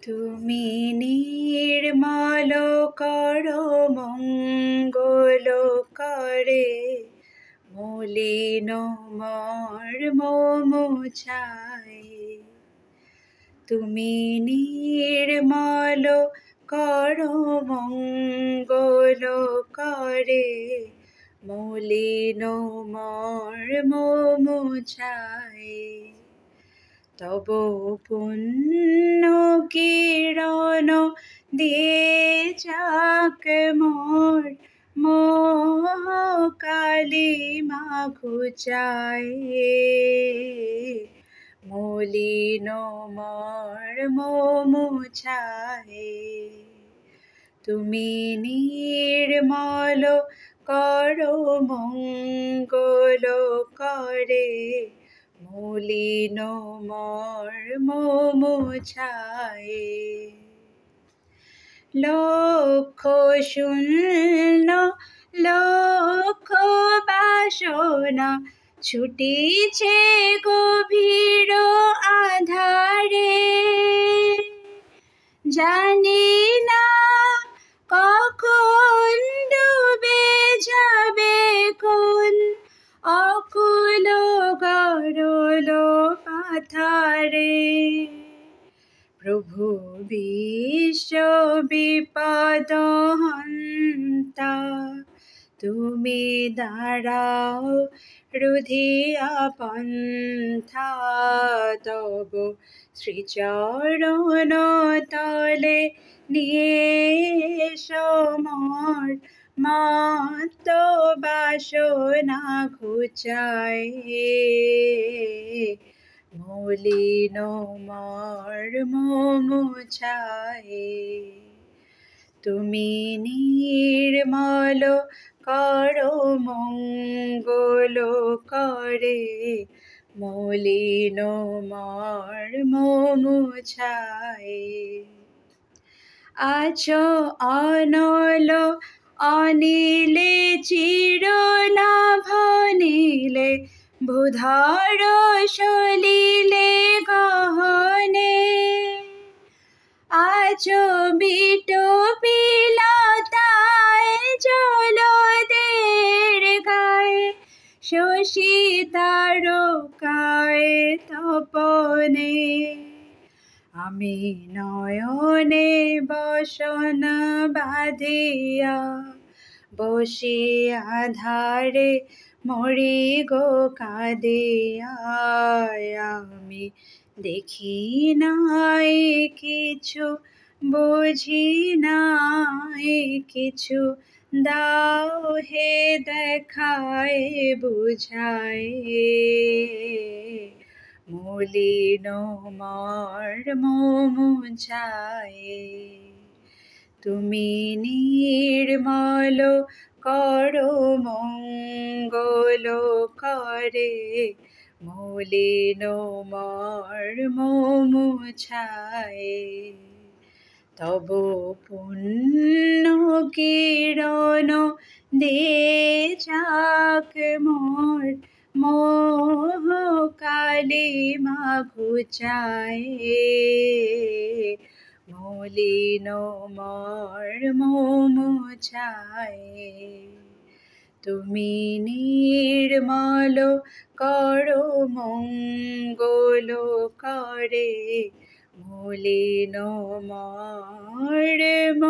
তুমি নির্মল করো মঙ্গল করে, মলিন মর্ম মুছায়। তুমি নির্মল করো মঙ্গল করে, মলিন মর্ম মুছায়। তব পুণ্য কিরণ দিয়ে যাক মোর মোহ কালিমা ঘুচায়। মলিন মর্ম মুছায়। তুমি নির্মল করো মঙ্গল করে, মলিন মর্ম মুছায়। লক্ষ শূন্য লক্ষ বাসনা ছুটিছে গভীর আধারে, জানি না কখন ডুবে যাবে কোন অকুল গরল পাথারে। প্রভু বিশ্ব বিপদ হন্তা, তুমি দাঁড়াও রুধিয়া পন্থা। তব শ্রীচরণ তলে নিয়ে মোর মত্ত বাসনা ঘুচায়। মলিন মর্ম মুছায়। তুমি নির্মল করো মঙ্গল করে, মলিন মর্ম মুছায়। আছো অনল অনিলে চিরনাভ নীলে, ভূধর সলিলে গহনে। আছো বিট পিলতায় জলদের গায়ে, শশী তারকায় তপনে। আমি নয়নে বসন বাঁধিয়া, বসিয়া ধারে মরি গো কাঁদিয়া। আমি দেখি নাই কিছু, বুঝি নাই কিছু, দাও হে দেখায় বুঝায়। মলিন মর্ম মুছায়। তুমি নির্মল করো মঙ্গল করে, মলিন মর্ম মুছায়। তব পুণ্য কিরণ দিয়ে যাক মোর মোহ কালিমা ঘুচায়। মলিন মর্ম মুছায়। তুমি নির্মল করো মঙ্গল করে, মলিন মর্ম